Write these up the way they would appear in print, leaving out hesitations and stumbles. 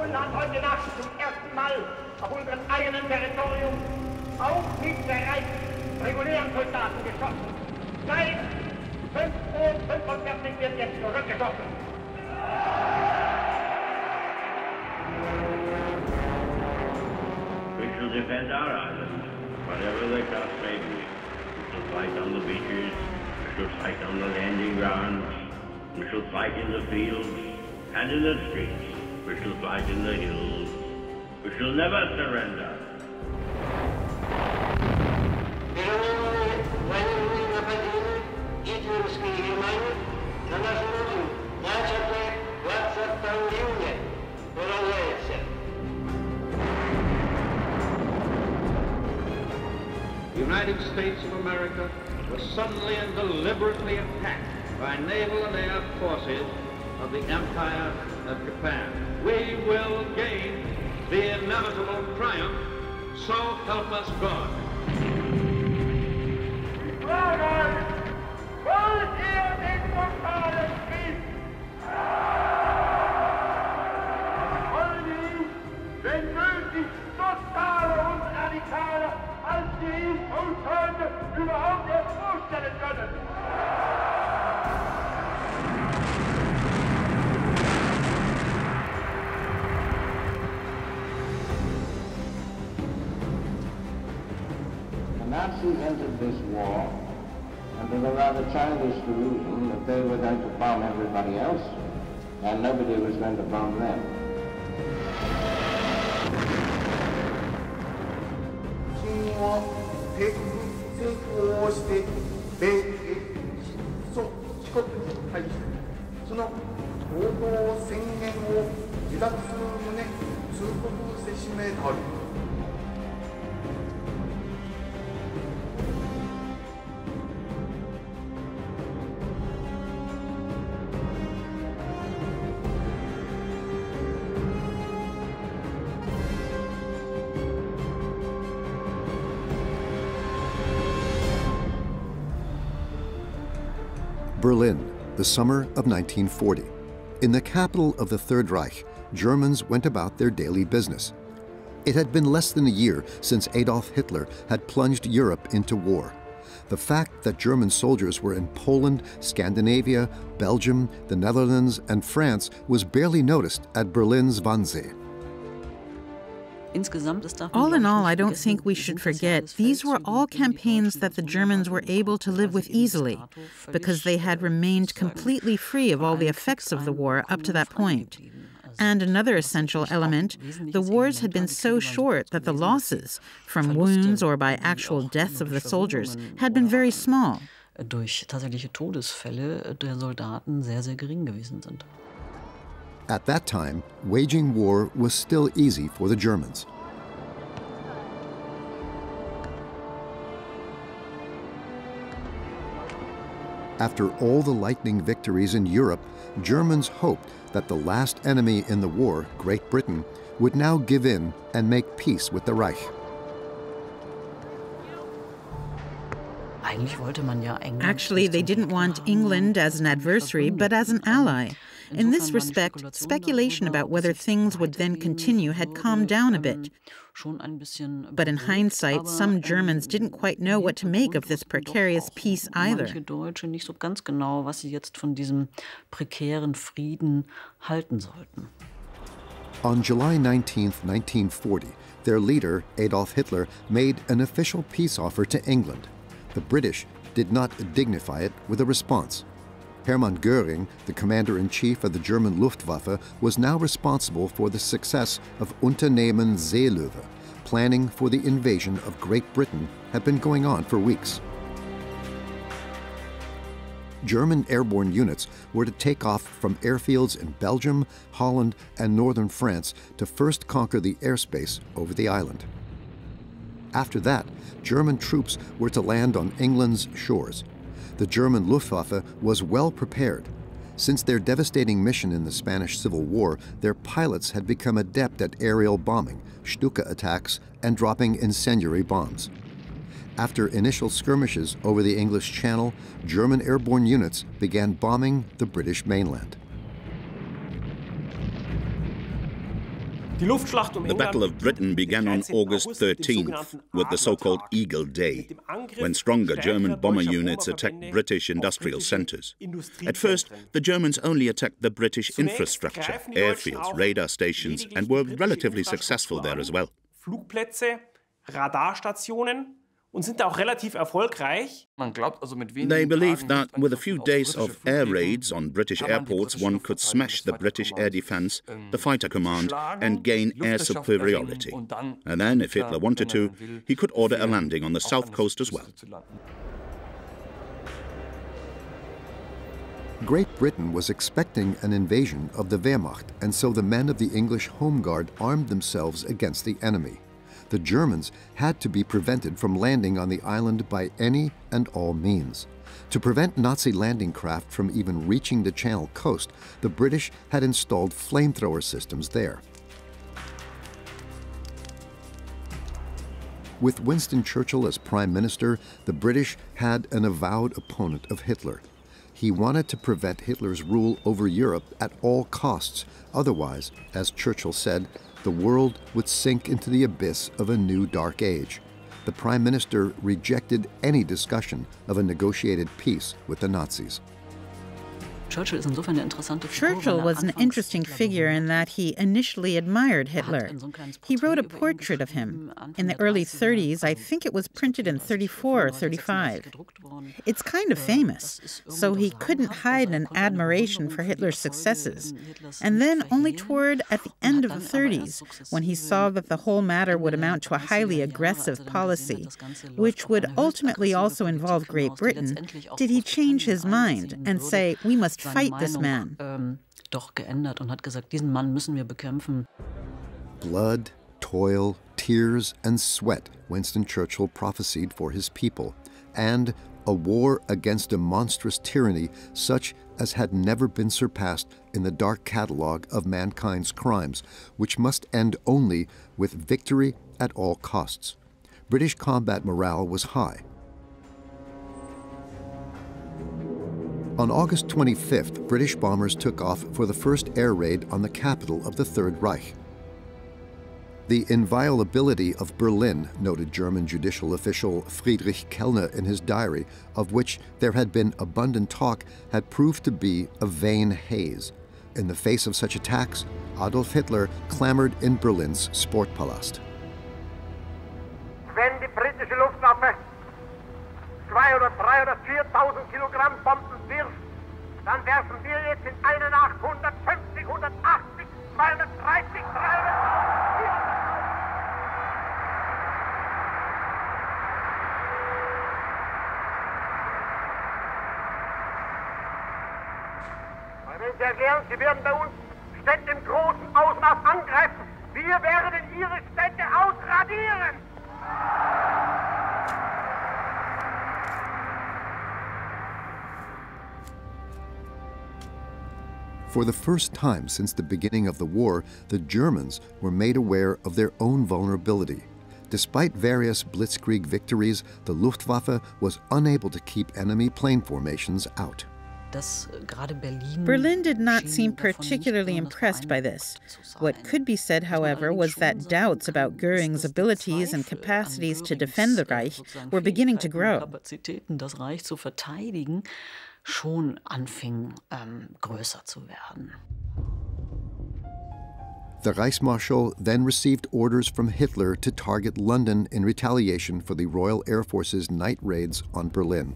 Polen hat heute Nacht zum ersten Mal auf unserem eigenen Territorium auch mit der regulären Soldaten geschossen. Seit 5:45 Uhr wird jetzt zurückgeschossen. We shall defend our island, whatever the cost may be. We shall fight on the beaches, we shall fight on the landing grounds, we shall fight in the fields and in the streets, we shall fight in the hills. We shall never surrender. The United States of America was suddenly and deliberately attacked by naval and air forces of the Empire of Japan. We will gain the inevitable triumph, so help us God. Wenn nötig, totale und radikale, als die uns heute überhaupt erst vorstellen können. The Nazis entered this war under the rather childish delusion that they were going to bomb everybody else and nobody was going to bomb them. Berlin, the summer of 1940. In the capital of the Third Reich, Germans went about their daily business. It had been less than a year since Adolf Hitler had plunged Europe into war. The fact that German soldiers were in Poland, Scandinavia, Belgium, the Netherlands, and France was barely noticed at Berlin's Wannsee. All in all, I don't think we should forget these were all campaigns that the Germans were able to live with easily, because they had remained completely free of all the effects of the war up to that point. And another essential element, the wars had been so short that the losses, from wounds or by actual deaths of the soldiers, had been very small. Durch tatsächliche Todesfälle der Soldaten sehr, sehr gering gewesen sind. At that time, waging war was still easy for the Germans. After all the lightning victories in Europe, Germans hoped that the last enemy in the war, Great Britain, would now give in and make peace with the Reich. Actually, they didn't want England as an adversary, but as an ally. In this respect, speculation about whether things would then continue had calmed down a bit. But in hindsight, some Germans didn't quite know what to make of this precarious peace either. On July 19, 1940, their leader, Adolf Hitler, made an official peace offer to England. The British did not dignify it with a response. Hermann Göring, the commander-in-chief of the German Luftwaffe, was now responsible for the success of Unternehmen Seelöwe. Planning for the invasion of Great Britain had been going on for weeks. German airborne units were to take off from airfields in Belgium, Holland, and northern France to first conquer the airspace over the island. After that, German troops were to land on England's shores. The German Luftwaffe was well prepared. Since their devastating mission in the Spanish Civil War, their pilots had become adept at aerial bombing, Stuka attacks, and dropping incendiary bombs. After initial skirmishes over the English Channel, German airborne units began bombing the British mainland. The Battle of Britain began on August 13th with the so-called Eagle Day, when stronger German bomber units attacked British industrial centers. At first, the Germans only attacked the British infrastructure, airfields, radar stations, and were relatively successful there as well. Flugplätze, Radarstationen und sind auch relativ erfolgreich. They believed that with a few days of air raids on British airports, one could smash the British air defense, the fighter command, and gain air superiority. And then, if Hitler wanted to, he could order a landing on the south coast as well. Great Britain was expecting an invasion of the Wehrmacht, and so the men of the English Home Guard armed themselves against the enemy. The Germans had to be prevented from landing on the island by any and all means. To prevent Nazi landing craft from even reaching the Channel coast, the British had installed flamethrower systems there. With Winston Churchill as Prime Minister, the British had an avowed opponent of Hitler. He wanted to prevent Hitler's rule over Europe at all costs. Otherwise, as Churchill said, the world would sink into the abyss of a new dark age. The Prime Minister rejected any discussion of a negotiated peace with the Nazis. Churchill was an interesting figure in that he initially admired Hitler. He wrote a portrait of him. In the early 30s, I think it was printed in 34 or 35. It's kind of famous, so he couldn't hide an admiration for Hitler's successes. And then only toward at the end of the 30s, when he saw that the whole matter would amount to a highly aggressive policy, which would ultimately also involve Great Britain, did he change his mind and say, we must fight this man. Blood, toil, tears, and sweat, Winston Churchill prophesied for his people, and a war against a monstrous tyranny such as had never been surpassed in the dark catalogue of mankind's crimes, which must end only with victory at all costs. British combat morale was high. On August 25th, British bombers took off for the first air raid on the capital of the Third Reich. The inviolability of Berlin, noted German judicial official Friedrich Kellner in his diary, of which there had been abundant talk, had proved to be a vain haze. In the face of such attacks, Adolf Hitler clamored in Berlin's Sportpalast. Wenn die britische Luftwaffe 2 oder 3 oder 4.000 Kilogramm Bomben wirft, dann werfen wir jetzt in einer Nacht 150, 180, 230, 300... Wenn Sie erklären, Sie werden bei uns Städte im großen Ausmaß angreifen, wir werden Ihre Städte ausradieren! For the first time since the beginning of the war, the Germans were made aware of their own vulnerability. Despite various blitzkrieg victories, the Luftwaffe was unable to keep enemy plane formations out. Berlin did not seem particularly impressed by this. What could be said, however, was that doubts about Göring's abilities and capacities to defend the Reich were beginning to grow. Schon anfing, größer zu werden. The Reichsmarschall then received orders from Hitler to target London in retaliation for the Royal Air Force's night raids on Berlin.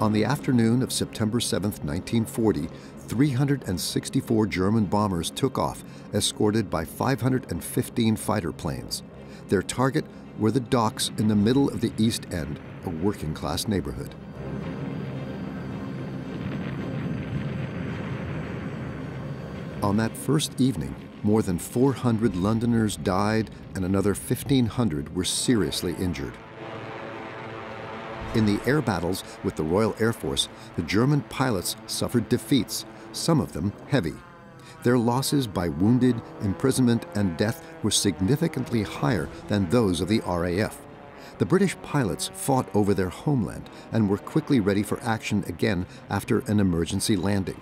On the afternoon of September 7, 1940, 364 German bombers took off, escorted by 515 fighter planes. Their target were the docks in the middle of the East End, a working-class neighborhood. On that first evening, more than 400 Londoners died and another 1,500 were seriously injured. In the air battles with the Royal Air Force, the German pilots suffered defeats, some of them heavy. Their losses by wounded, imprisonment, and death were significantly higher than those of the RAF. The British pilots fought over their homeland and were quickly ready for action again after an emergency landing.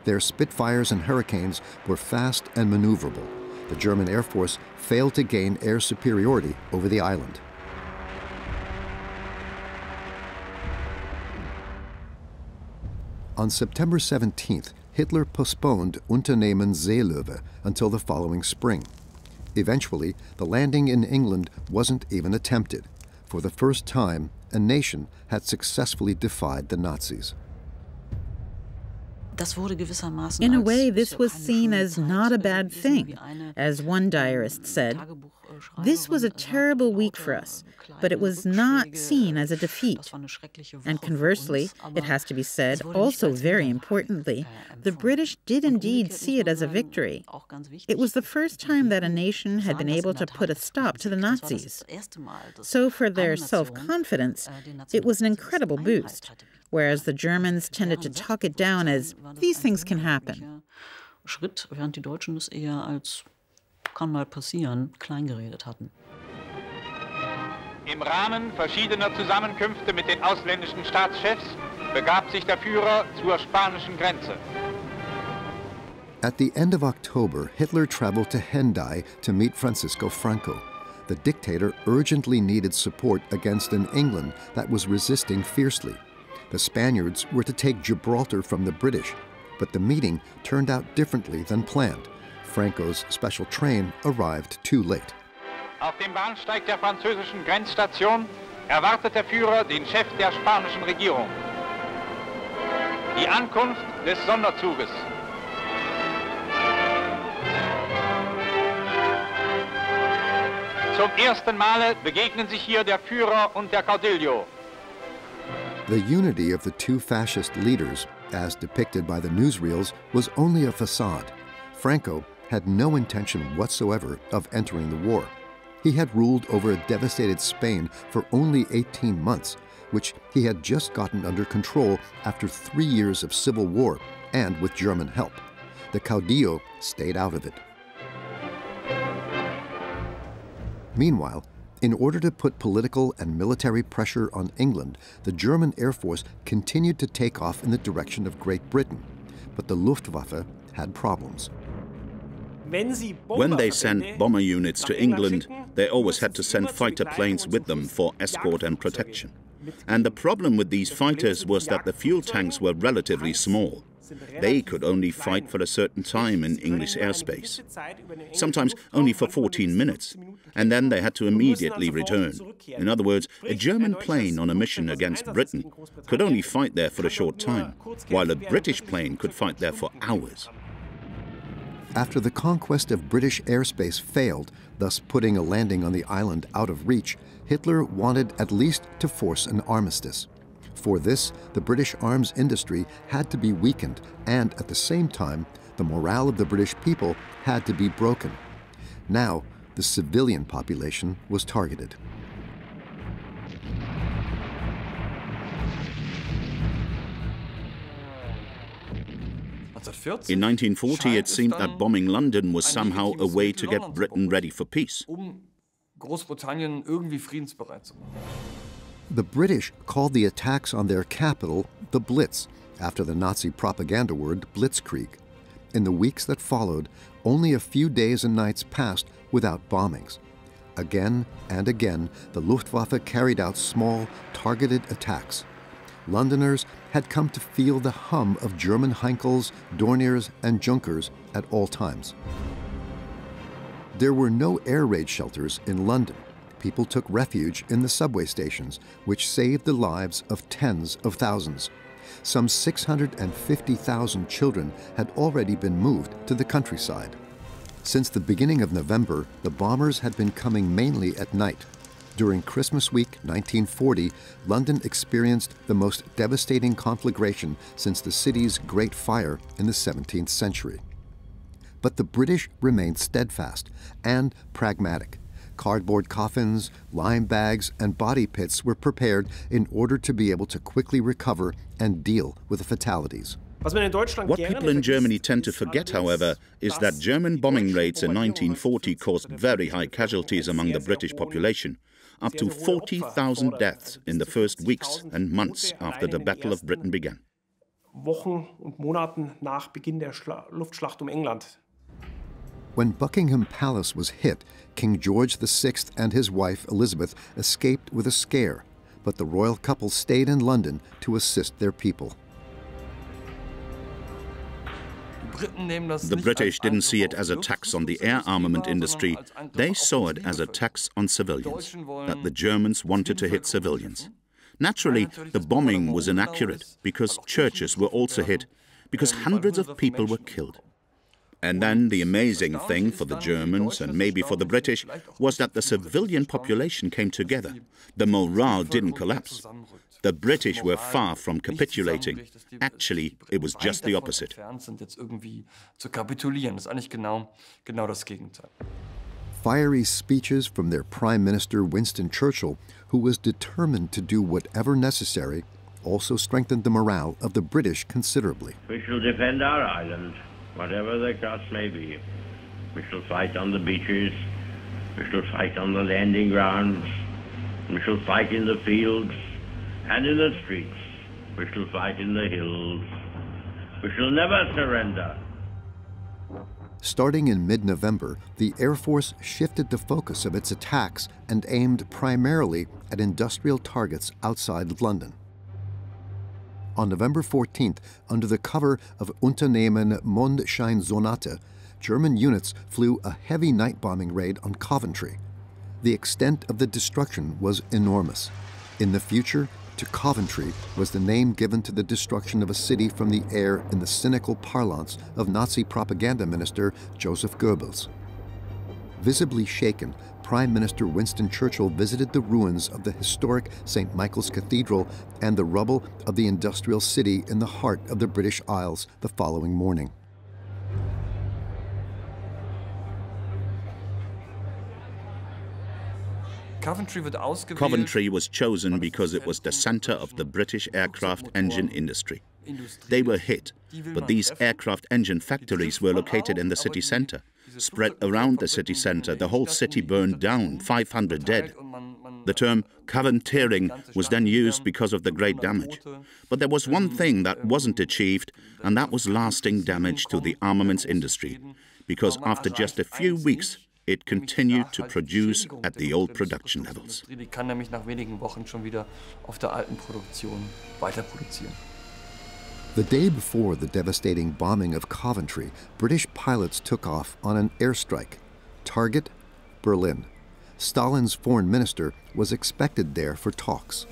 Their Spitfires and Hurricanes were fast and maneuverable. The German Air Force failed to gain air superiority over the island. On September 17th, Hitler postponed Unternehmen Seelöwe until the following spring. Eventually, the landing in England wasn't even attempted. For the first time, a nation had successfully defied the Nazis. In a way, this was seen as not a bad thing. As one diarist said, "This was a terrible week for us, but it was not seen as a defeat." And conversely, it has to be said, also very importantly, the British did indeed see it as a victory. It was the first time that a nation had been able to put a stop to the Nazis. So for their self-confidence, it was an incredible boost. Whereas the Germans tended to talk it down as, these things can happen. Schritt, während die Deutschen es eher als kann mal passieren klein geredet hatten. Im Rahmen verschiedener Zusammenkünfte mit den ausländischen Staatschefs begab sich der Führer zur spanischen Grenze. At the end of October, Hitler traveled to Hendaye to meet Francisco Franco. The dictator urgently needed support against an England that was resisting fiercely. The Spaniards were to take Gibraltar from the British, but the meeting turned out differently than planned. Franco's special train arrived too late. Auf dem Bahnsteig der französischen Grenzstation erwartet der Führer den Chef der spanischen Regierung. Die Ankunft des Sonderzuges. Zum ersten Male begegnen sich hier der Führer und der Caudillo. The unity of the two fascist leaders, as depicted by the newsreels, was only a facade. Franco had no intention whatsoever of entering the war. He had ruled over a devastated Spain for only 18 months, which he had just gotten under control after 3 years of civil war and with German help. The Caudillo stayed out of it. Meanwhile, in order to put political and military pressure on England, the German Air Force continued to take off in the direction of Great Britain. But the Luftwaffe had problems. When they sent bomber units to England, they always had to send fighter planes with them for escort and protection. And the problem with these fighters was that the fuel tanks were relatively small. They could only fight for a certain time in English airspace, sometimes only for 14 minutes, and then they had to immediately return. In other words, a German plane on a mission against Britain could only fight there for a short time, while a British plane could fight there for hours. After the conquest of British airspace failed, thus putting a landing on the island out of reach, Hitler wanted at least to force an armistice. For this, the British arms industry had to be weakened, and at the same time, the morale of the British people had to be broken. Now, the civilian population was targeted. In 1940, it seemed that bombing London was somehow a way to get Britain ready for peace. The British called the attacks on their capital the Blitz, after the Nazi propaganda word Blitzkrieg. In the weeks that followed, only a few days and nights passed without bombings. Again and again, the Luftwaffe carried out small, targeted attacks. Londoners had come to feel the hum of German Heinkels, Dorniers, and Junkers at all times. There were no air raid shelters in London. People took refuge in the subway stations, which saved the lives of tens of thousands. Some 650,000 children had already been moved to the countryside. Since the beginning of November, the bombers had been coming mainly at night. During Christmas week 1940, London experienced the most devastating conflagration since the city's Great Fire in the 17th century. But the British remained steadfast and pragmatic. Cardboard coffins, lime bags, and body pits were prepared in order to be able to quickly recover and deal with the fatalities. What people in Germany tend to forget, however, is that German bombing raids in 1940 caused very high casualties among the British population, up to 40,000 deaths in the first weeks and months after the Battle of Britain began. Wochen und Monaten nach Beginn der Luftschlacht England. When Buckingham Palace was hit, King George VI and his wife Elizabeth escaped with a scare, but the royal couple stayed in London to assist their people. The British didn't see it as a tax on the air armament industry. They saw it as a tax on civilians, that the Germans wanted to hit civilians. Naturally, the bombing was inaccurate because churches were also hit, because hundreds of people were killed. And then the amazing thing for the Germans, and maybe for the British, was that the civilian population came together. The morale didn't collapse. The British were far from capitulating. Actually, it was just the opposite. Fiery speeches from their Prime Minister Winston Churchill, who was determined to do whatever necessary, also strengthened the morale of the British considerably. We shall defend our island, whatever the cost may be. We shall fight on the beaches. We shall fight on the landing grounds. We shall fight in the fields and in the streets. We shall fight in the hills. We shall never surrender. Starting in mid-November, the Air Force shifted the focus of its attacks and aimed primarily at industrial targets outside of London. On November 14th, under the cover of Unternehmen Mondscheinsonate, German units flew a heavy night bombing raid on Coventry. The extent of the destruction was enormous. In the future, to Coventry was the name given to the destruction of a city from the air in the cynical parlance of Nazi propaganda minister Joseph Goebbels. Visibly shaken, Prime Minister Winston Churchill visited the ruins of the historic St. Michael's Cathedral and the rubble of the industrial city in the heart of the British Isles the following morning. Coventry was chosen because it was the center of the British aircraft engine industry. They were hit, but these aircraft engine factories were located in the city center. Spread around the city center, the whole city burned down, 500 dead. The term Coventering was then used because of the great damage. But there was one thing that wasn't achieved, and that was lasting damage to the armaments industry, because after just a few weeks, it continued to produce at the old production levels. The day before the devastating bombing of Coventry, British pilots took off on an airstrike. Target, Berlin. Stalin's foreign minister was expected there for talks.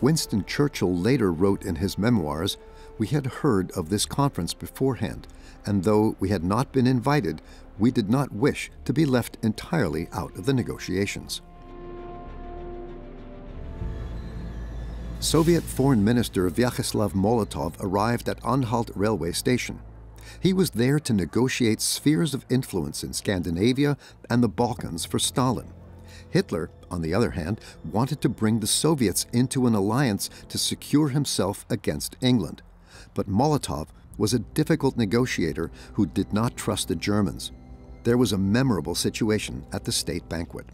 Winston Churchill later wrote in his memoirs, "We had heard of this conference beforehand, and though we had not been invited, we did not wish to be left entirely out of the negotiations." Soviet Foreign Minister Vyacheslav Molotov arrived at Anhalt railway station. He was there to negotiate spheres of influence in Scandinavia and the Balkans for Stalin. Hitler, on the other hand, wanted to bring the Soviets into an alliance to secure himself against England. But Molotov was a difficult negotiator who did not trust the Germans. There was a memorable situation at the state banquet.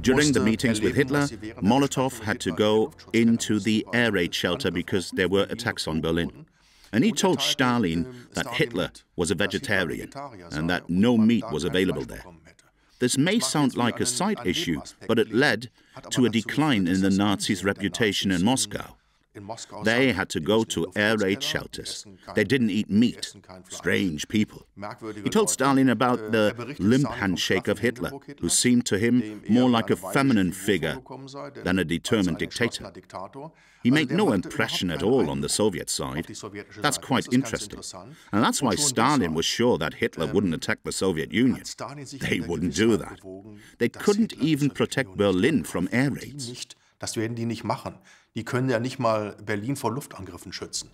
During the meetings with Hitler, Molotov had to go into the air raid shelter because there were attacks on Berlin. And he told Stalin that Hitler was a vegetarian and that no meat was available there. This may sound like a side issue, but it led to a decline in the Nazis' reputation in Moscow. They had to go to air raid shelters. They didn't eat meat. Strange people. He told Stalin about the limp handshake of Hitler, who seemed to him more like a feminine figure than a determined dictator. He made no impression at all on the Soviet side. That's quite interesting. And that's why Stalin was sure that Hitler wouldn't attack the Soviet Union. They wouldn't do that. They couldn't even protect Berlin from air raids. Das werden die nicht machen. Die können ja nicht mal Berlin vor Luftangriffen schützen.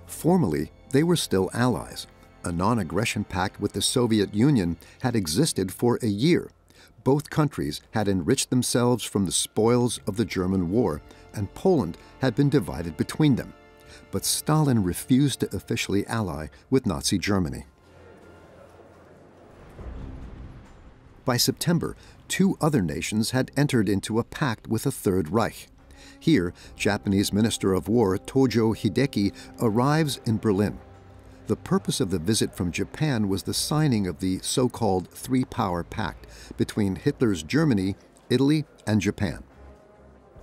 Formally, they were still allies. A non-aggression pact with the Soviet Union had existed for a year. Both countries had enriched themselves from the spoils of the German war, and Poland had been divided between them. But Stalin refused to officially ally with Nazi Germany. By September, two other nations had entered into a pact with a Third Reich. Here, Japanese Minister of War Tojo Hideki arrives in Berlin. The purpose of the visit from Japan was the signing of the so-called Three-Power Pact between Hitler's Germany, Italy, and Japan.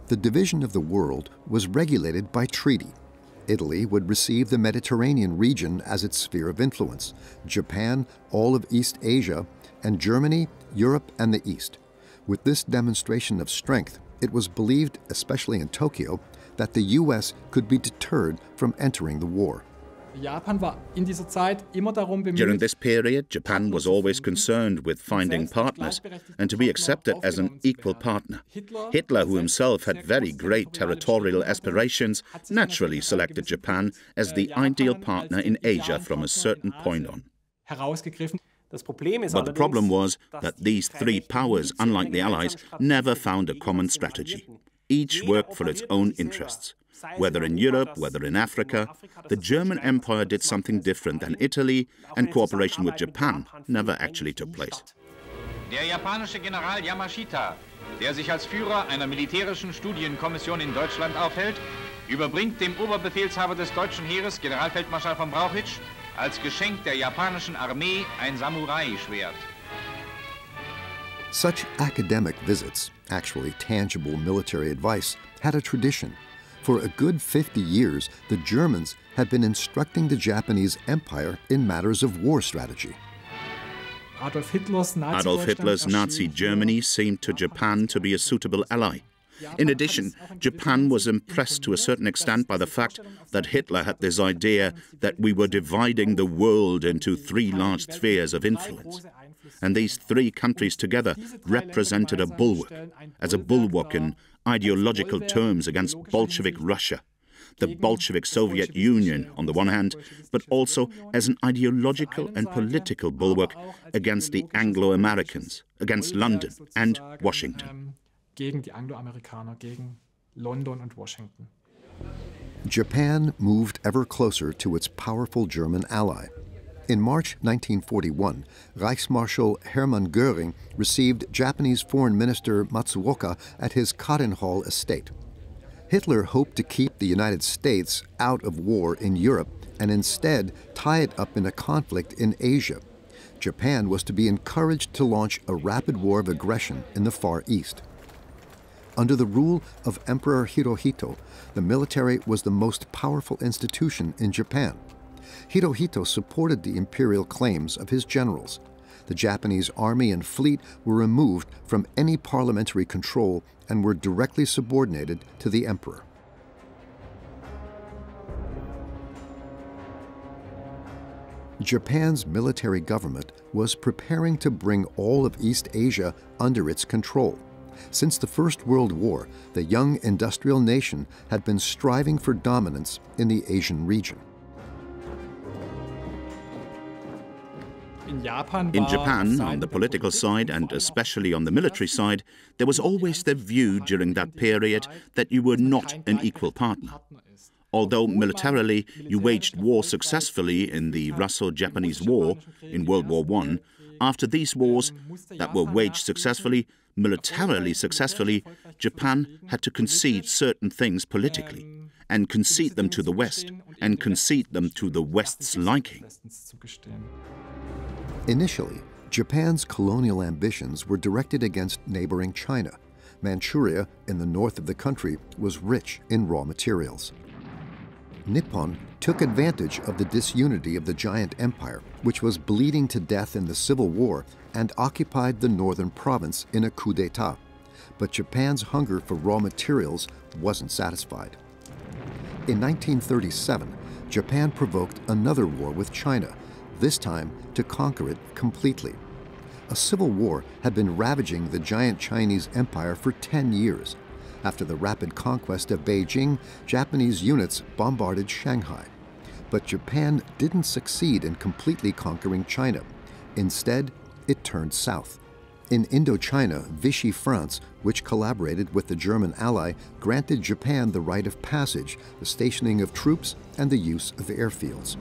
The division of the world was regulated by treaty. Italy would receive the Mediterranean region as its sphere of influence, Japan, all of East Asia, and Germany, Europe, and the East. With this demonstration of strength, it was believed, especially in Tokyo, that the U.S. could be deterred from entering the war. During this period, Japan was always concerned with finding partners and to be accepted as an equal partner. Hitler, who himself had very great territorial aspirations, naturally selected Japan as the ideal partner in Asia from a certain point on. But the problem was that these three powers, unlike the Allies, never found a common strategy. Each worked for its own interests. Whether in Europe, whether in Africa, the German Empire did something different than Italy, and cooperation with Japan never actually took place. Der japanische General Yamashita, der sich als Führer einer militärischen Studienkommission in Deutschland aufhält, überbringt dem Oberbefehlshaber des deutschen Heeres, Generalfeldmarschall von Brauchitsch, als Geschenk der japanischen Armee ein Samurai-Schwert. Such academic visits, actually tangible military advice, had a tradition. For a good 50 years, the Germans had been instructing the Japanese Empire in matters of war strategy. Adolf Hitler's Nazi Germany seemed to Japan to be a suitable ally. In addition, Japan was impressed to a certain extent by the fact that Hitler had this idea that we were dividing the world into three large spheres of influence. And these three countries together represented a bulwark, as a bulwark in ideological terms against Bolshevik Russia, the Bolshevik Soviet Union on the one hand, but also as an ideological and political bulwark against the Anglo-Americans, against London and Washington. Japan moved ever closer to its powerful German ally. In March 1941, Reichsmarschall Hermann Göring received Japanese Foreign Minister Matsuoka at his Kadenhall estate. Hitler hoped to keep the United States out of war in Europe and instead tie it up in a conflict in Asia. Japan was to be encouraged to launch a rapid war of aggression in the Far East. Under the rule of Emperor Hirohito, the military was the most powerful institution in Japan. Hirohito supported the imperial claims of his generals. The Japanese army and fleet were removed from any parliamentary control and were directly subordinated to the emperor. Japan's military government was preparing to bring all of East Asia under its control. Since the First World War, the young industrial nation had been striving for dominance in the Asian region. In Japan, on the political side and especially on the military side, there was always the view during that period that you were not an equal partner. Although militarily you waged war successfully in the Russo-Japanese War in World War I, after these wars that were waged successfully, militarily successfully, Japan had to concede certain things politically, and concede them to the West, and concede them to the West's liking. Initially, Japan's colonial ambitions were directed against neighboring China. Manchuria, in the north of the country, was rich in raw materials. Nippon took advantage of the disunity of the giant empire, which was bleeding to death in the Civil War, and occupied the northern province in a coup d'etat. But Japan's hunger for raw materials wasn't satisfied. In 1937, Japan provoked another war with China, this time to conquer it completely. A civil war had been ravaging the giant Chinese empire for 10 years. After the rapid conquest of Beijing, Japanese units bombarded Shanghai. But Japan didn't succeed in completely conquering China. Instead, it turned south. In Indochina, Vichy France, which collaborated with the German ally, granted Japan the right of passage, the stationing of troops, and the use of airfields.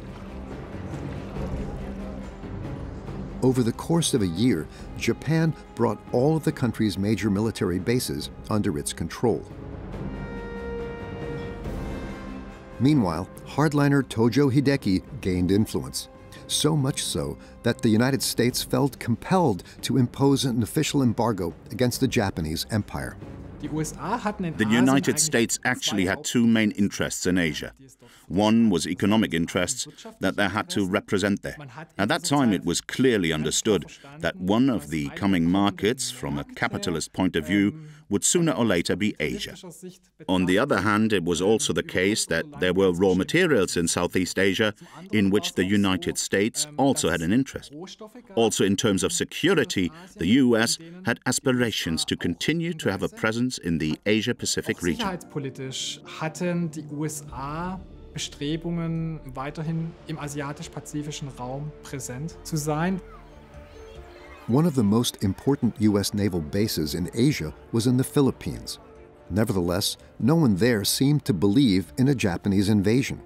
Over the course of a year, Japan brought all of the country's major military bases under its control. Meanwhile, hardliner Tojo Hideki gained influence, so much so that the United States felt compelled to impose an official embargo against the Japanese Empire. The United States actually had two main interests in Asia. One was economic interests, that they had to represent there. At that time, it was clearly understood that one of the coming markets, from a capitalist point of view, would sooner or later be Asia. On the other hand, it was also the case that there were raw materials in Southeast Asia in which the United States also had an interest. Also, in terms of security, the US had aspirations to continue to have a presence in the Asia-Pacific region. Sicherheitspolitisch hatten die USA Bestrebungen, weiterhin im asiatisch-pazifischen Raum präsent zu sein. One of the most important U.S. naval bases in Asia was in the Philippines. Nevertheless, no one there seemed to believe in a Japanese invasion.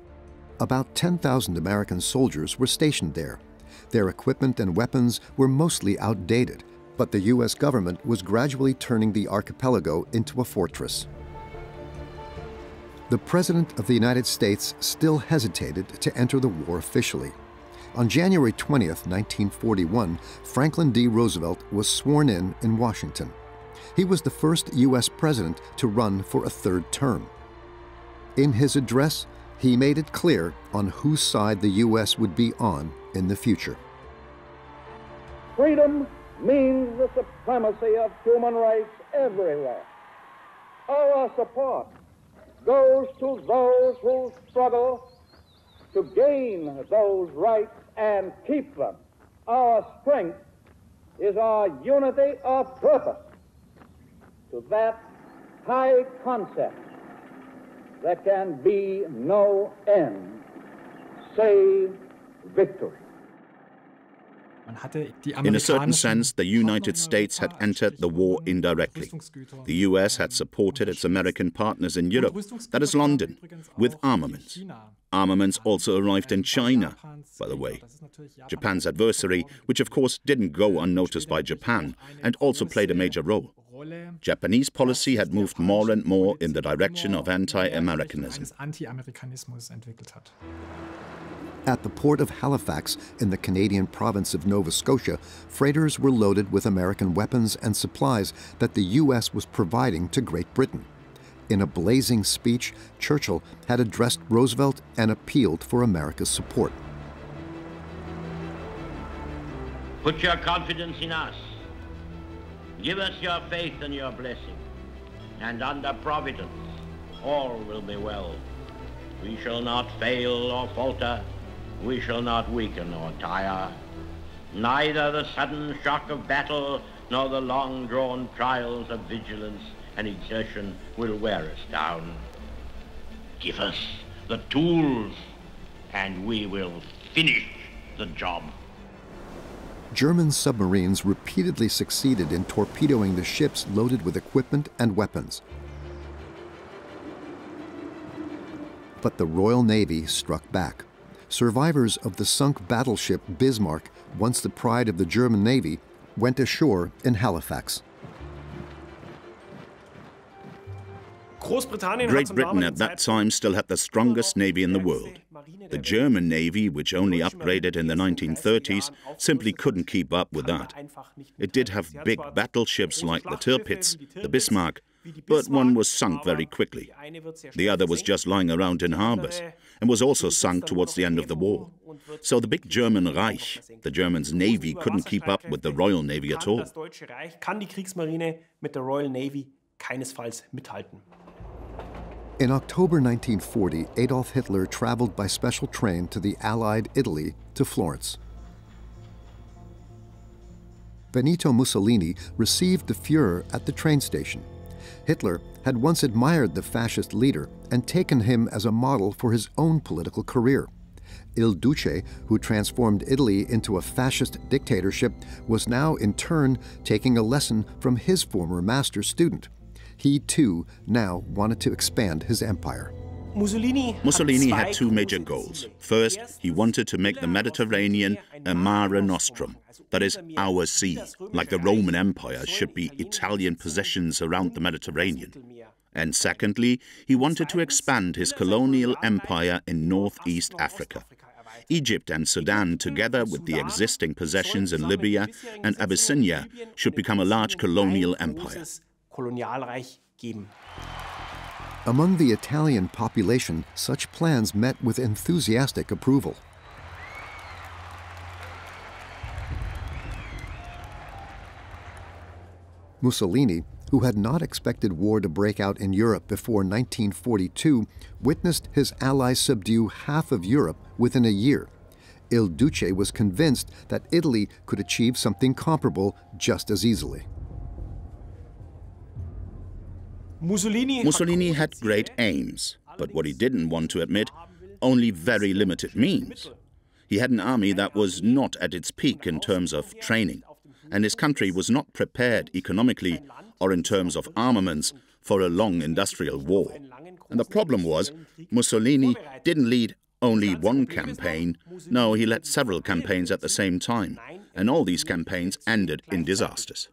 About 10,000 American soldiers were stationed there. Their equipment and weapons were mostly outdated, but the U.S. government was gradually turning the archipelago into a fortress. The President of the United States still hesitated to enter the war officially. On January 20th, 1941, Franklin D. Roosevelt was sworn in Washington. He was the first U.S. president to run for a third term. In his address, he made it clear on whose side the U.S. would be on in the future. Freedom means the supremacy of human rights everywhere. Our support goes to those who struggle to gain those rights and keep them. Our strength is our unity of purpose. To that high concept, there can be no end, save victory. In a certain sense, the United States had entered the war indirectly. The US had supported its American partners in Europe, that is London, with armaments. Armaments also arrived in China, by the way. Japan's adversary, which of course didn't go unnoticed by Japan, and also played a major role. Japanese policy had moved more and more in the direction of anti-Americanism. At the port of Halifax in the Canadian province of Nova Scotia, freighters were loaded with American weapons and supplies that the U.S. was providing to Great Britain. In a blazing speech, Churchill had addressed Roosevelt and appealed for America's support. Put your confidence in us. Give us your faith and your blessing. And under Providence, all will be well. We shall not fail or falter. We shall not weaken or tire. Neither the sudden shock of battle nor the long-drawn trials of vigilance and exertion will wear us down. Give us the tools, and we will finish the job. German submarines repeatedly succeeded in torpedoing the ships loaded with equipment and weapons. But the Royal Navy struck back. Survivors of the sunk battleship Bismarck, once the pride of the German Navy, went ashore in Halifax. Great Britain at that time still had the strongest navy in the world. The German Navy, which only upgraded in the 1930s, simply couldn't keep up with that. It did have big battleships like the Tirpitz, the Bismarck, but one was sunk very quickly. The other was just lying around in harbors and was also sunk towards the end of the war. So the big German Reich, the Germans' navy, couldn't keep up with the Royal Navy at all. In October 1940, Adolf Hitler traveled by special train to the Allied Italy to Florence. Benito Mussolini received the Führer at the train station. Hitler had once admired the fascist leader and taken him as a model for his own political career. Il Duce, who transformed Italy into a fascist dictatorship, was now in turn taking a lesson from his former master student. He, too, now wanted to expand his empire. Mussolini had two major goals. First, he wanted to make the Mediterranean a mare nostrum, that is, our sea, like the Roman Empire should be Italian possessions around the Mediterranean. And secondly, he wanted to expand his colonial empire in northeast Africa. Egypt and Sudan, together with the existing possessions in Libya and Abyssinia, should become a large colonial empire. Among the Italian population, such plans met with enthusiastic approval. Mussolini, who had not expected war to break out in Europe before 1942, witnessed his allies subdue half of Europe within a year. Il Duce was convinced that Italy could achieve something comparable just as easily. Mussolini had great aims, but what he didn't want to admit, only very limited means. He had an army that was not at its peak in terms of training, and his country was not prepared economically or in terms of armaments for a long industrial war. And the problem was, Mussolini didn't lead only one campaign. No, he led several campaigns at the same time, and all these campaigns ended in disasters.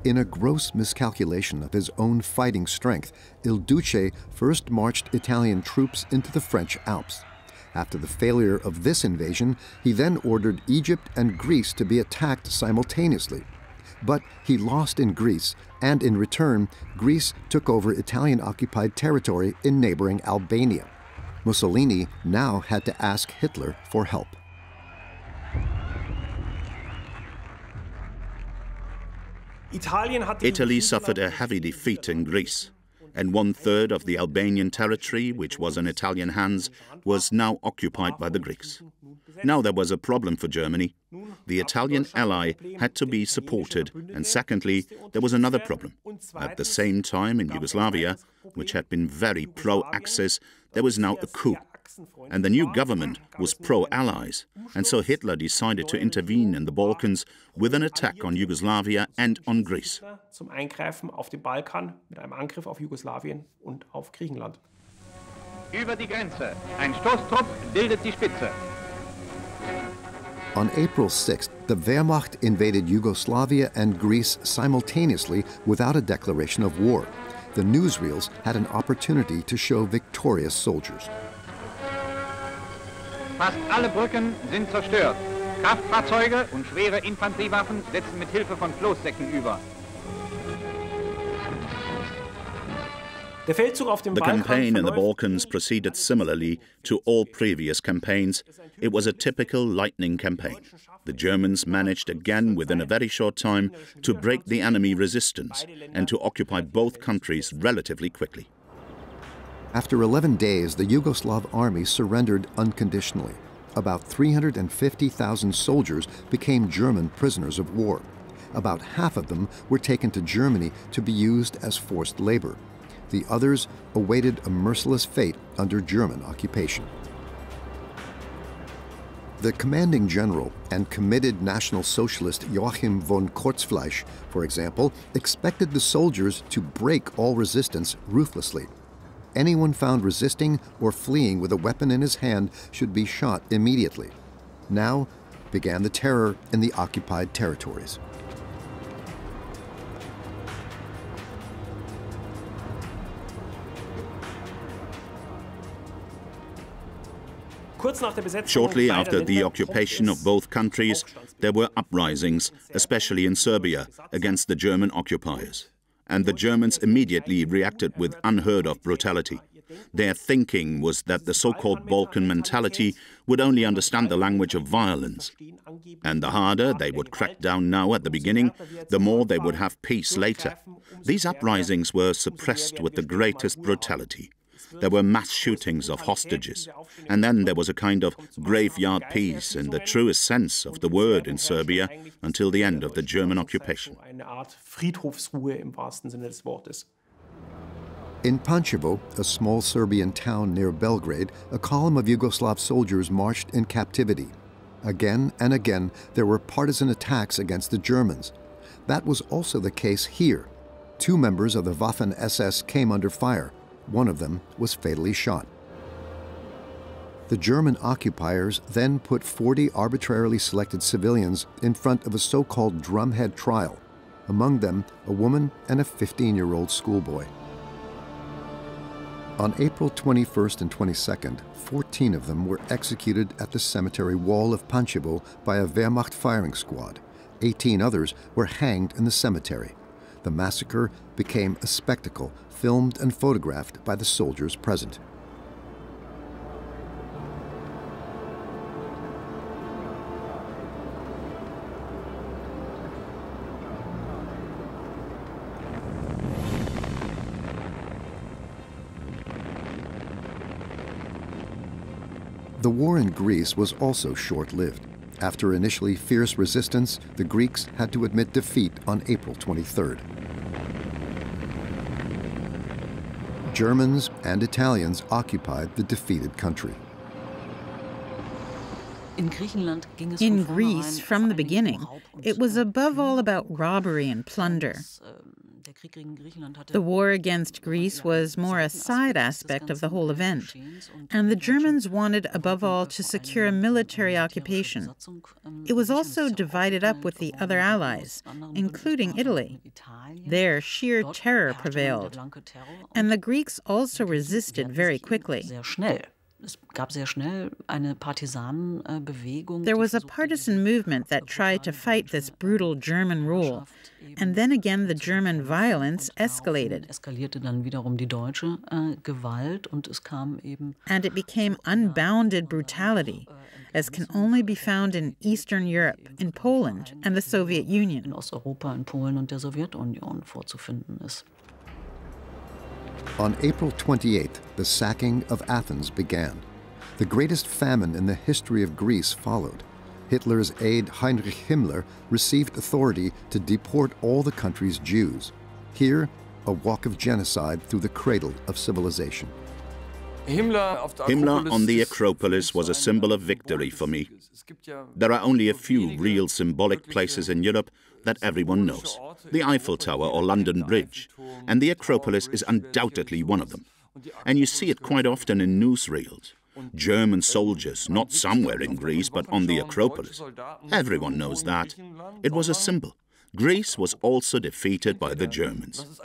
In a gross miscalculation of his own fighting strength, Il Duce first marched Italian troops into the French Alps. After the failure of this invasion, he then ordered Egypt and Greece to be attacked simultaneously. But he lost in Greece, and in return, Greece took over Italian-occupied territory in neighboring Albania. Mussolini now had to ask Hitler for help. Italy suffered a heavy defeat in Greece, and 1/3 of the Albanian territory, which was in Italian hands, was now occupied by the Greeks. Now there was a problem for Germany. The Italian ally had to be supported, and secondly, there was another problem. At the same time, in Yugoslavia, which had been very pro-Axis, there was now a coup. And the new government was pro-Allies, and so Hitler decided to intervene in the Balkans with an attack on Yugoslavia and on Greece. Über die Grenze. Ein Stoßtrupp bildet die Spitze. On April 6th, the Wehrmacht invaded Yugoslavia and Greece simultaneously without a declaration of war. The newsreels had an opportunity to show victorious soldiers. Fast alle Brücken sind zerstört. Kraftfahrzeuge und schwere Infanteriewaffen setzen mit Hilfe von Floßsäcken über. The campaign in the Balkans proceeded similarly to all previous campaigns. It was a typical lightning campaign. The Germans managed again within a very short time to break the enemy resistance and to occupy both countries relatively quickly. After 11 days, the Yugoslav army surrendered unconditionally. About 350,000 soldiers became German prisoners of war. About half of them were taken to Germany to be used as forced labor. The others awaited a merciless fate under German occupation. The commanding general and committed National Socialist Joachim von Kortzfleisch, for example, expected the soldiers to break all resistance ruthlessly. Anyone found resisting or fleeing with a weapon in his hand should be shot immediately. Now began the terror in the occupied territories. Shortly after the occupation of both countries, there were uprisings, especially in Serbia, against the German occupiers. And the Germans immediately reacted with unheard-of brutality. Their thinking was that the so-called Balkan mentality would only understand the language of violence. And the harder they would crack down now at the beginning, the more they would have peace later. These uprisings were suppressed with the greatest brutality. There were mass shootings of hostages, and then there was a kind of graveyard peace in the truest sense of the word in Serbia until the end of the German occupation. In Pančevo, a small Serbian town near Belgrade, a column of Yugoslav soldiers marched in captivity. Again and again, there were partisan attacks against the Germans. That was also the case here. 2 members of the Waffen-SS came under fire. One of them was fatally shot. The German occupiers then put 40 arbitrarily selected civilians in front of a so-called drumhead trial, among them a woman and a 15-year-old schoolboy. On April 21st and 22nd, 14 of them were executed at the cemetery wall of Pančevo by a Wehrmacht firing squad. 18 others were hanged in the cemetery. The massacre became a spectacle, filmed and photographed by the soldiers present. The war in Greece was also short-lived. After initially fierce resistance, the Greeks had to admit defeat on April 23rd. Germans and Italians occupied the defeated country. In Greece, from the beginning, it was above all about robbery and plunder. The war against Greece was more a side aspect of the whole event, and the Germans wanted above all to secure a military occupation. It was also divided up with the other allies, including Italy. There, sheer terror prevailed, and the Greeks also resisted very quickly. There was a partisan movement that tried to fight this brutal German rule, and then again the German violence escalated. And it became unbounded brutality, as can only be found in Eastern Europe, in Poland and the Soviet Union. On April 28th, the sacking of Athens began. The greatest famine in the history of Greece followed. Hitler's aide Heinrich Himmler received authority to deport all the country's Jews. Here, a walk of genocide through the cradle of civilization. Himmler on the Acropolis was a symbol of victory for me. There are only a few real symbolic places in Europe that everyone knows. The Eiffel Tower or London Bridge. And the Acropolis is undoubtedly one of them. And you see it quite often in newsreels. German soldiers, not somewhere in Greece, but on the Acropolis. Everyone knows that. It was a symbol. Greece was also defeated by the Germans.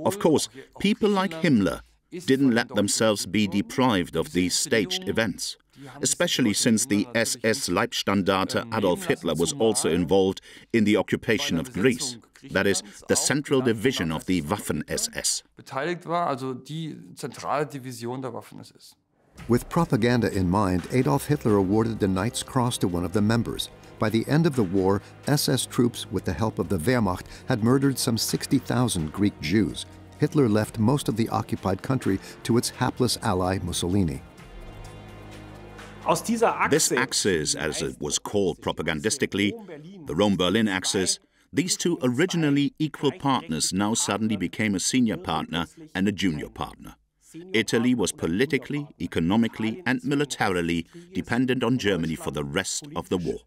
Of course, people like Himmler didn't let themselves be deprived of these staged events, especially since the SS Leibstandarte Adolf Hitler was also involved in the occupation of Greece. That is, the central division of the Waffen-SS. With propaganda in mind, Adolf Hitler awarded the Knight's Cross to one of the members. By the end of the war, SS troops, with the help of the Wehrmacht, had murdered some 60,000 Greek Jews. Hitler left most of the occupied country to its hapless ally, Mussolini. This axis, as it was called propagandistically, the Rome-Berlin axis, these two originally equal partners now suddenly became a senior partner and a junior partner. Italy was politically, economically and militarily dependent on Germany for the rest of the war.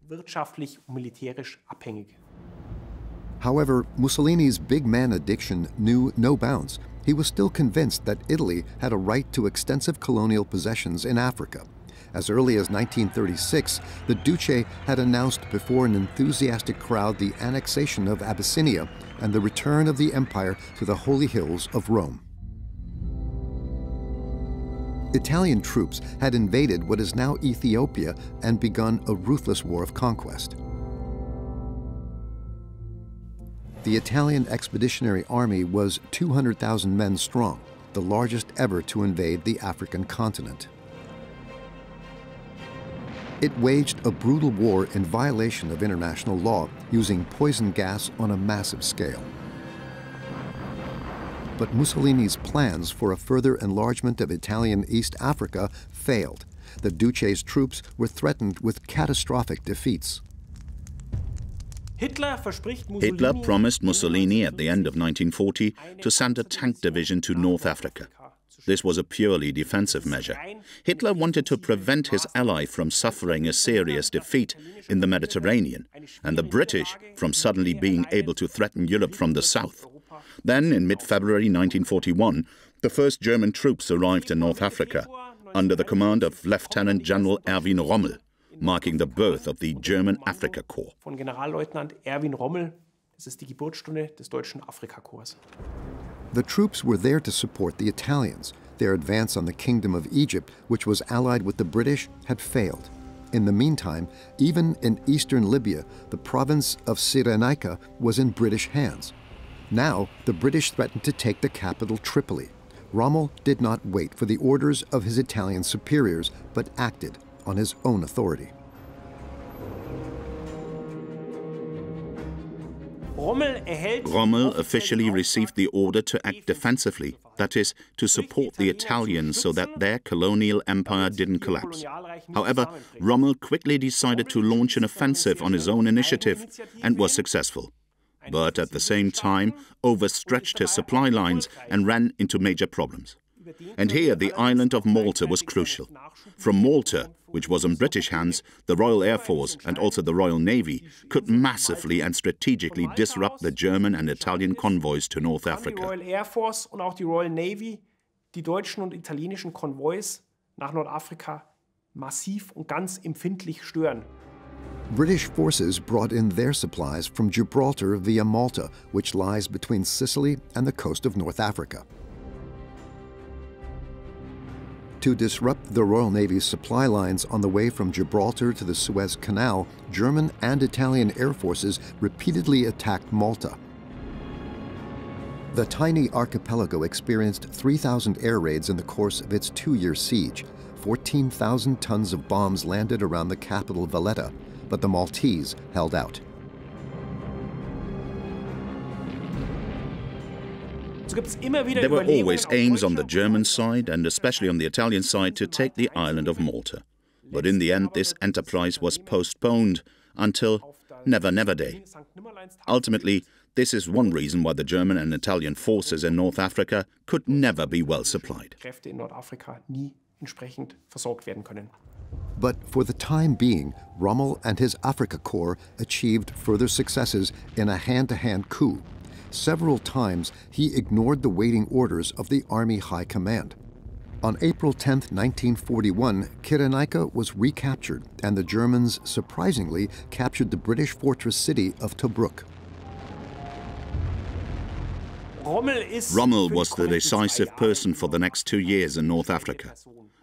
However, Mussolini's big man addiction knew no bounds. He was still convinced that Italy had a right to extensive colonial possessions in Africa. As early as 1936, the Duce had announced before an enthusiastic crowd the annexation of Abyssinia and the return of the empire to the holy hills of Rome. Italian troops had invaded what is now Ethiopia and begun a ruthless war of conquest. The Italian Expeditionary Army was 200,000 men strong, the largest ever to invade the African continent. It waged a brutal war in violation of international law, using poison gas on a massive scale. But Mussolini's plans for a further enlargement of Italian East Africa failed. The Duce's troops were threatened with catastrophic defeats. Hitler promised Mussolini at the end of 1940 to send a tank division to North Africa. This was a purely defensive measure. Hitler wanted to prevent his ally from suffering a serious defeat in the Mediterranean, and the British from suddenly being able to threaten Europe from the south. Then, in mid-February 1941, the first German troops arrived in North Africa under the command of Lieutenant General Erwin Rommel, marking the birth of the German Afrika Korps. Von Generalleutnant Erwin Rommel, das ist die Geburtsstunde des deutschen Afrikakorps. The troops were there to support the Italians. Their advance on the Kingdom of Egypt, which was allied with the British, had failed. In the meantime, even in eastern Libya, the province of Cyrenaica was in British hands. Now, the British threatened to take the capital, Tripoli. Rommel did not wait for the orders of his Italian superiors, but acted on his own authority. Rommel officially received the order to act defensively, that is, to support the Italians so that their colonial empire didn't collapse. However, Rommel quickly decided to launch an offensive on his own initiative and was successful, but at the same time overstretched his supply lines and ran into major problems. And here the island of Malta was crucial. From Malta, which was in British hands, the Royal Air Force and also the Royal Navy could massively and strategically disrupt the German and Italian convoys to North Africa. Die Royal Air Force und auch die Royal Navy, die deutschen und italienischen Konvois nach Nordafrika massiv und ganz empfindlich stören. British forces brought in their supplies from Gibraltar via Malta, which lies between Sicily and the coast of North Africa. To disrupt the Royal Navy's supply lines on the way from Gibraltar to the Suez Canal, German and Italian air forces repeatedly attacked Malta. The tiny archipelago experienced 3,000 air raids in the course of its 2-year siege. 14,000 tons of bombs landed around the capital Valletta, but the Maltese held out. There were always aims on the German side, and especially on the Italian side, to take the island of Malta. But in the end, this enterprise was postponed until Never Never Day. Ultimately, this is one reason why the German and Italian forces in North Africa could never be well supplied. But for the time being, Rommel and his Afrika Korps achieved further successes in a hand-to-hand coup. Several times, he ignored the waiting orders of the Army High Command. On April 10, 1941, Cyrenaica was recaptured, and the Germans surprisingly captured the British fortress city of Tobruk. Rommel was the decisive person for the next 2 years in North Africa.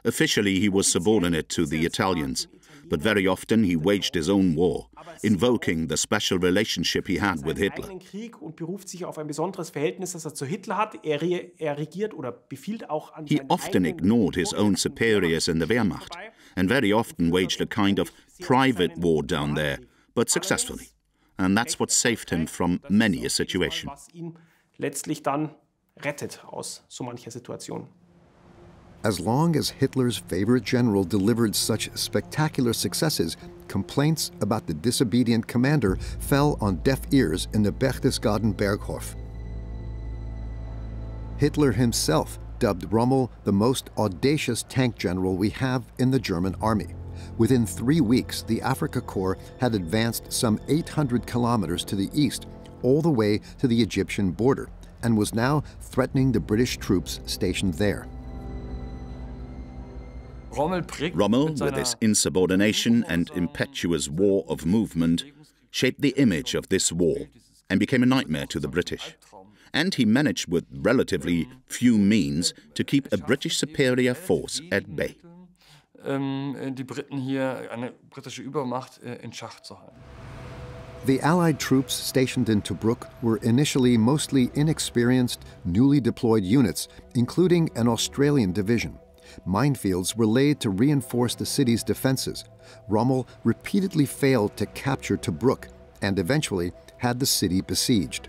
Officially, he was subordinate to the Italians, but very often he waged his own war, invoking the special relationship he had with Hitler. He often ignored his own superiors in the Wehrmacht, and very often waged a kind of private war down there, but successfully. And that's what saved him from many a situation. Letztlich dann rettet aus so mancher Situation. As long as Hitler's favorite general delivered such spectacular successes, complaints about the disobedient commander fell on deaf ears in the Berchtesgaden Berghof. Hitler himself dubbed Rommel the most audacious tank general we have in the German army. Within 3 weeks, the Afrika Korps had advanced some 800 kilometers to the east, all the way to the Egyptian border, and was now threatening the British troops stationed there. Rommel, with his insubordination and impetuous war of movement, shaped the image of this war and became a nightmare to the British. And he managed with relatively few means to keep a British superior force at bay. The Allied troops stationed in Tobruk were initially mostly inexperienced, newly deployed units, including an Australian division. Minefields were laid to reinforce the city's defenses. Rommel repeatedly failed to capture Tobruk and eventually had the city besieged.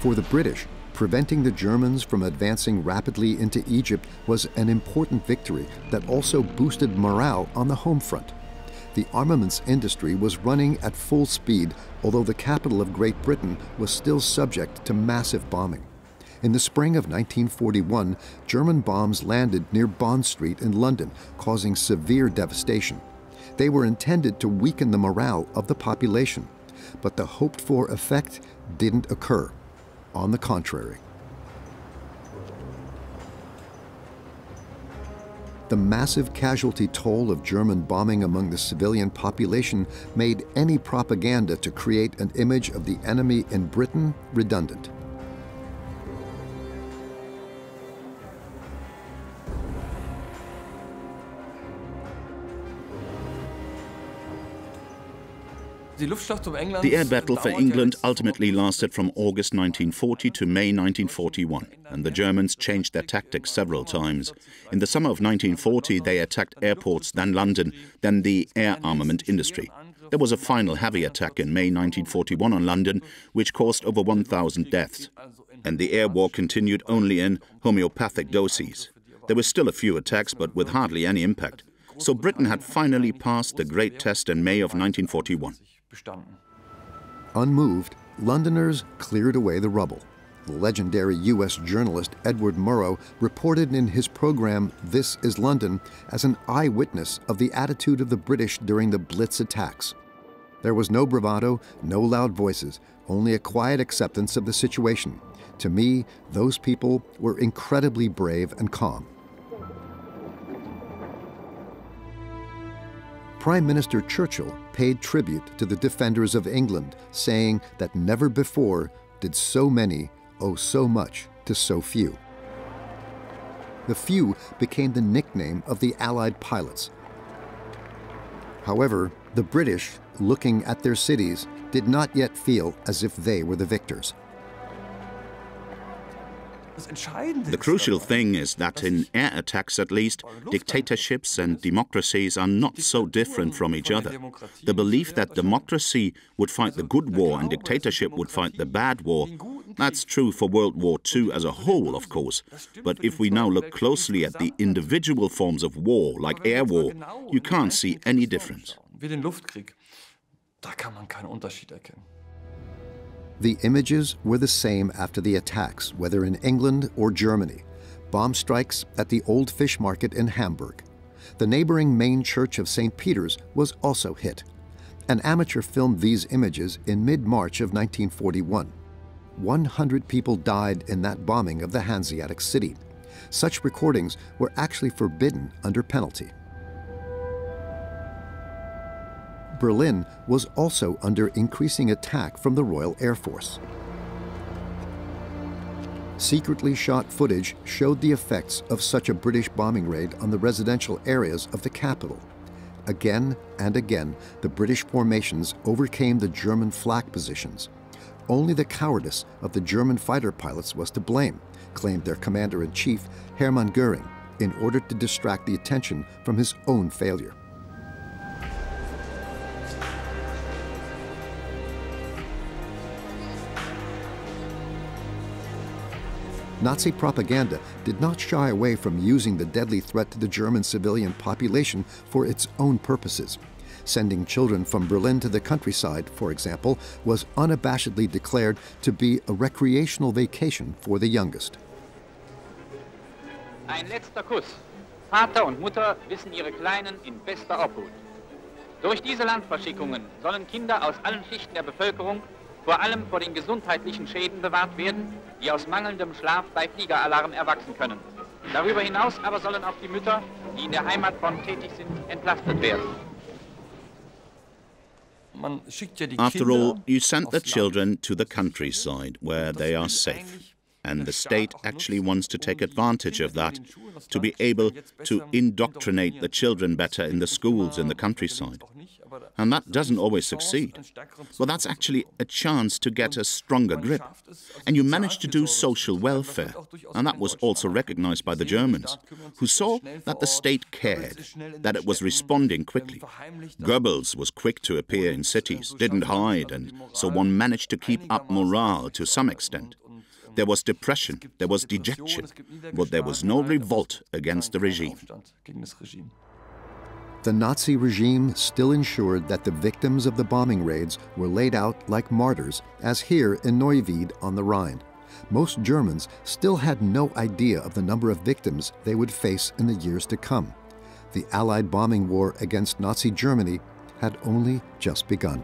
For the British, preventing the Germans from advancing rapidly into Egypt was an important victory that also boosted morale on the home front. The armaments industry was running at full speed, although the capital of Great Britain was still subject to massive bombing. In the spring of 1941, German bombs landed near Bond Street in London, causing severe devastation. They were intended to weaken the morale of the population, but the hoped-for effect didn't occur. On the contrary. The massive casualty toll of German bombing among the civilian population made any propaganda to create an image of the enemy in Britain redundant. The air battle for England ultimately lasted from August 1940 to May 1941, and the Germans changed their tactics several times. In the summer of 1940, they attacked airports, then London, then the air armament industry. There was a final heavy attack in May 1941 on London, which caused over 1,000 deaths. And the air war continued only in homeopathic doses. There were still a few attacks, but with hardly any impact. So Britain had finally passed the great test in May of 1941. Unmoved, Londoners cleared away the rubble. The legendary U.S. journalist Edward Murrow reported in his program This is London as an eyewitness of the attitude of the British during the Blitz attacks. There was no bravado, no loud voices, only a quiet acceptance of the situation. To me, those people were incredibly brave and calm. Prime Minister Churchill paid tribute to the defenders of England, saying that never before did so many owe so much to so few. The few became the nickname of the Allied pilots. However, the British, looking at their cities, did not yet feel as if they were the victors. The crucial thing is that in air attacks at least, dictatorships and democracies are not so different from each other. The belief that democracy would fight the good war and dictatorship would fight the bad war, that's true for World War II as a whole, of course. But if we now look closely at the individual forms of war, like air war, you can't see any difference. The images were the same after the attacks, whether in England or Germany. Bomb strikes at the Old Fish Market in Hamburg. The neighboring main church of St. Peter's was also hit. An amateur filmed these images in mid-March of 1941. 100 people died in that bombing of the Hanseatic city. Such recordings were actually forbidden under penalty. Berlin was also under increasing attack from the Royal Air Force. Secretly shot footage showed the effects of such a British bombing raid on the residential areas of the capital. Again and again, the British formations overcame the German flak positions. Only the cowardice of the German fighter pilots was to blame, claimed their commander-in-chief, Hermann Göring, in order to distract the attention from his own failure. Nazi propaganda did not shy away from using the deadly threat to the German civilian population for its own purposes. Sending children from Berlin to the countryside, for example, was unabashedly declared to be a recreational vacation for the youngest. Ein letzter Kuss. Vater und Mutter wissen ihre Kleinen in bester Obhut. Durch diese Landverschickungen sollen Kinder aus allen Schichten der Bevölkerung vor allem vor den gesundheitlichen Schäden bewahrt werden, die aus mangelndem Schlaf bei Fliegeralarm erwachsen können. Darüber hinaus aber sollen auch die Mütter, die in der Heimatfront tätig sind, entlastet werden. After all, you sent the children to the countryside where they are safe. And the state actually wants to take advantage of that, to be able to indoctrinate the children better in the schools in the countryside. And that doesn't always succeed. Well, that's actually a chance to get a stronger grip. And you managed to do social welfare. And that was also recognized by the Germans, who saw that the state cared, that it was responding quickly. Goebbels was quick to appear in cities, didn't hide, and so one managed to keep up morale to some extent. There was depression, there was dejection, but there was no revolt against the regime. The Nazi regime still ensured that the victims of the bombing raids were laid out like martyrs, as here in Neuwied on the Rhine. Most Germans still had no idea of the number of victims they would face in the years to come. the Allied bombing war against Nazi Germany had only just begun.